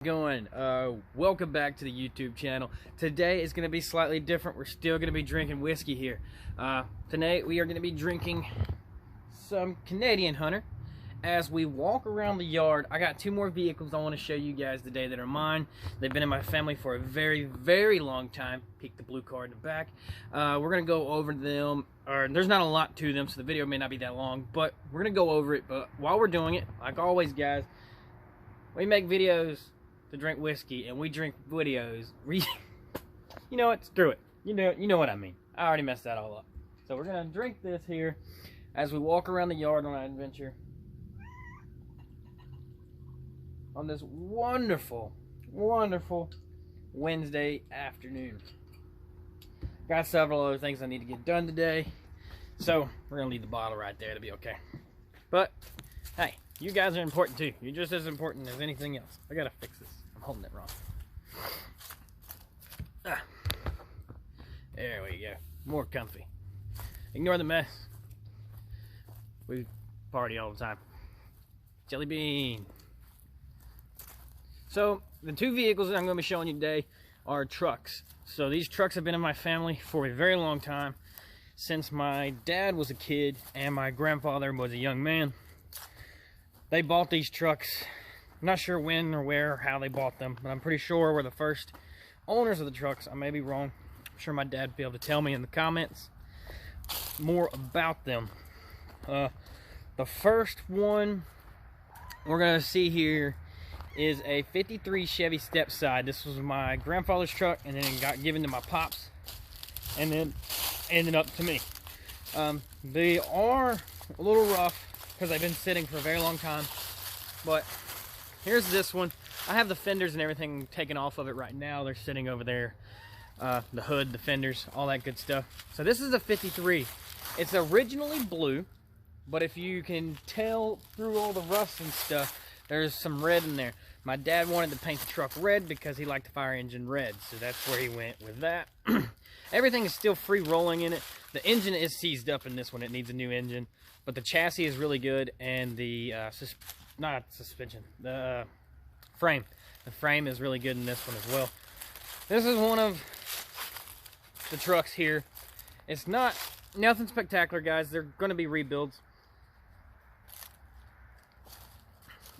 going? Welcome back to the YouTube channel. Today is going to be slightly different. We're still going to be drinking whiskey here. Tonight we are going to be drinking some Canadian Hunter. As we walk around the yard, I got two more vehicles I want to show you guys today that are mine. They've been in my family for a very, very long time. Peek the blue car in the back. We're going to go over them. There's not a lot to them, so the video may not be that long, but we're going to go over it. But while we're doing it, like always, guys, we make videos to drink whiskey, and we drink videos. You know what? Screw it. You know what I mean. I already messed that all up. So we're going to drink this here as we walk around the yard on our adventure on this wonderful, wonderful Wednesday afternoon. Got several other things I need to get done today, so we're gonna leave the bottle right there to be okay. But hey, you guys are important too. You're just as important as anything else. I gotta fix this. I'm holding it wrong. There we go. More comfy. Ignore the mess. We party all the time. Jelly bean. So the two vehicles that I'm going to be showing you today are trucks. So these trucks have been in my family for a very long time, since my dad was a kid and my grandfather was a young man. They bought these trucks. I'm not sure when or where or how they bought them, but I'm pretty sure we're the first owners of the trucks. I may be wrong. I'm sure my dad will be able to tell me in the comments more about them. The first one we're going to see here is a 53 Chevy Stepside. This was my grandfather's truck, and then it got given to my pops, and then ended up to me. They are a little rough because they've been sitting for a very long time, but here's this one. I have the fenders and everything taken off of it right now. They're sitting over there. The hood, the fenders, all that good stuff. So this is a 53. It's originally blue, but if you can tell through all the rust and stuff, there's some red in there. My dad wanted to paint the truck red because he liked the fire engine red, so that's where he went with that. Everything is still free rolling in it. The engine is seized up in this one. It needs a new engine, but the chassis is really good, and the the frame is really good in this one as well. This is one of the trucks here. It's nothing spectacular, guys. They're going to be rebuilds.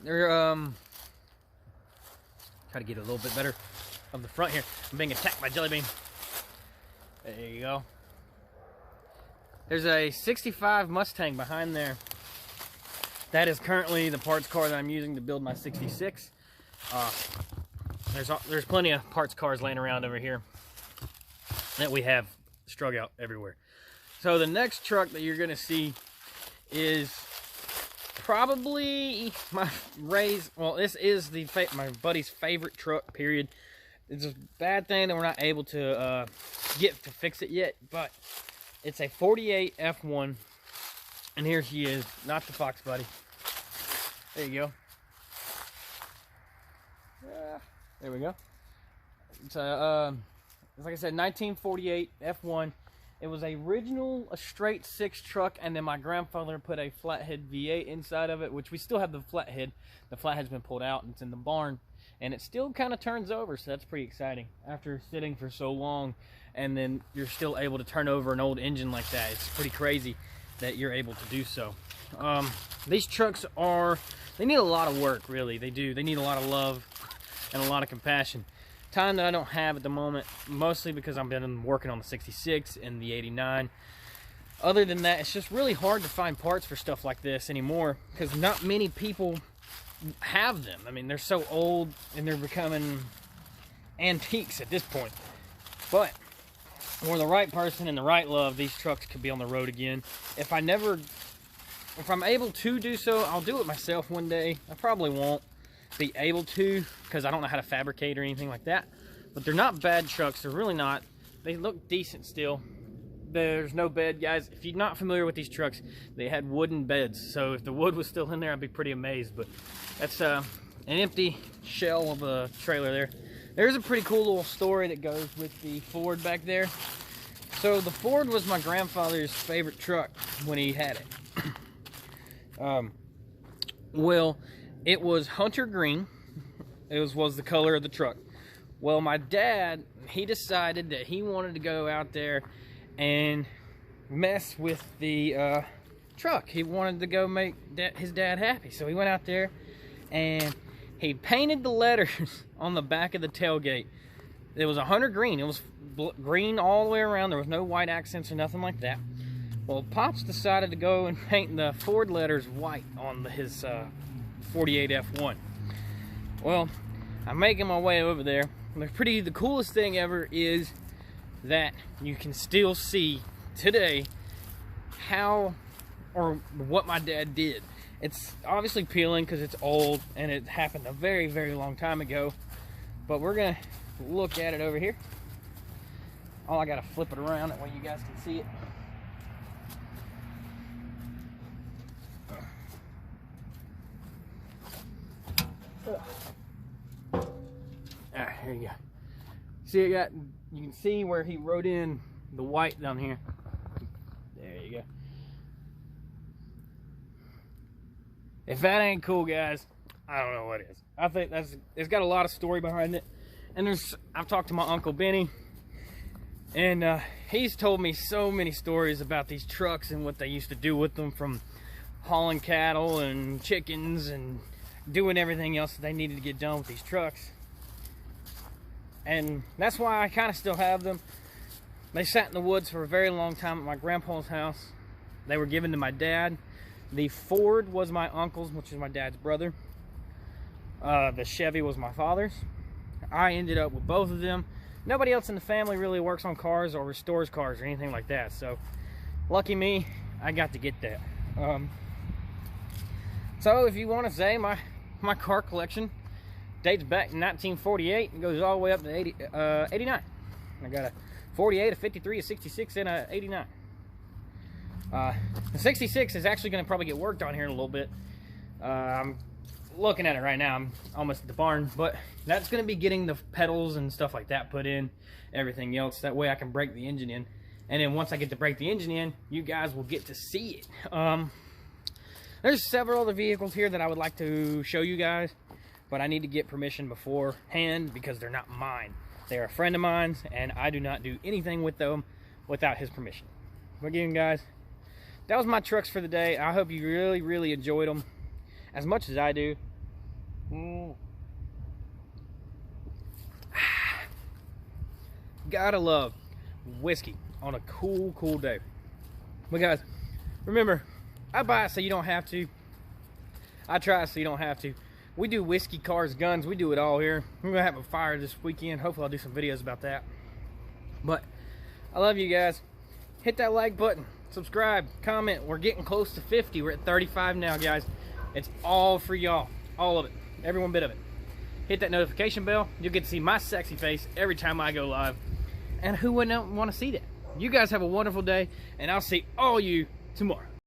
They're try to get a little bit better of the front here. I'm being attacked by Jelly Bean. There you go. There's a 65 Mustang behind there. That is currently the parts car that I'm using to build my 66. There's plenty of parts cars laying around over here that we have strung out everywhere. So the next truck that you're going to see is probably this is my buddy's favorite truck, period. It's a bad thing that we're not able to get to fix it yet, but it's a 48 F1, and here she is, not the Fox Buddy. There you go. There we go. It's like I said, 1948 F1. It was a straight six truck, and then my grandfather put a flathead V8 inside of it, which we still have the flathead. The flathead's been pulled out, and it's in the barn, and it still kind of turns over, so that's pretty exciting. After sitting for so long, and then you're still able to turn over an old engine like that. It's pretty crazy that you're able to do so. These trucks they need a lot of work, really. They do. They need a lot of love and a lot of compassion. Time that I don't have at the moment, mostly because I've been working on the 66 and the 89. Other than that, it's just really hard to find parts for stuff like this anymore, because not many people have them. I mean, they're so old and they're becoming antiques at this point. But for the right person and the right love, these trucks could be on the road again. If I'm able to do so, I'll do it myself one day. I probably won't be able to, because I don't know how to fabricate or anything like that. But they're not bad trucks. They're really not. They look decent still. There's no bed, guys. If you're not familiar with these trucks, they had wooden beds, so if the wood was still in there, I'd be pretty amazed. But that's an empty shell of a trailer there. There's a pretty cool little story that goes with the Ford back there. So the Ford was my grandfather's favorite truck when he had it. Well, it was hunter green, was the color of the truck. Well, my dad, he decided that he wanted to go out there and mess with the truck. He wanted to go make his dad happy. So he went out there and he painted the letters on the back of the tailgate. It was 100 green. It was green all the way around. There was no white accents or nothing like that. Well, Pops decided to go and paint the Ford letters white on his 48 F1. Well, I'm making my way over there. The coolest thing ever is that you can still see today how or what my dad did. It's obviously peeling because it's old and it happened a very, very long time ago. But we're gonna look at it over here. I gotta flip it around that way you guys can see it. Here you go. See, you can see where he wrote in the white down here. There you go. If that ain't cool, guys, I don't know what is. I think it's got a lot of story behind it. And I've talked to my Uncle Benny, and he's told me so many stories about these trucks and what they used to do with them, from hauling cattle and chickens and doing everything else that they needed to get done with these trucks. And that's why I kind of still have them. They sat in the woods for a very long time at my grandpa's house. They were given to my dad. The Ford was my uncle's, which is my dad's brother. The Chevy was my father's. I ended up with both of them. Nobody else in the family really works on cars or restores cars or anything like that. So, lucky me, I got to get that. So, if you want to say, my car collection dates back to 1948 and goes all the way up to 89. I got a 48, a 53, a 66, and a 89. The 66 is actually going to probably get worked on here in a little bit. I'm looking at it right now. I'm almost at the barn, but that's going to be getting the pedals and stuff like that put in, everything else. That way I can break the engine in. And then once I get to break the engine in, you guys will get to see it. There's several other vehicles here that I would like to show you guys, but I need to get permission beforehand because they're not mine. They're a friend of mine's, and I do not do anything with them without his permission. But again, guys, that was my trucks for the day. I hope you really, really enjoyed them as much as I do. Gotta love whiskey on a cool, cool day. But guys, remember, I buy it so you don't have to. I try so you don't have to. We do whiskey, cars, guns. We do it all here. We're gonna have a fire this weekend. Hopefully I'll do some videos about that. But I love you guys. Hit that like button. Subscribe. Comment. We're getting close to 50. We're at 35 now, guys. It's all for y'all. All of it. Every one bit of it. Hit that notification bell. You'll get to see my sexy face every time I go live. And who wouldn't want to see that? You guys have a wonderful day, and I'll see all you tomorrow.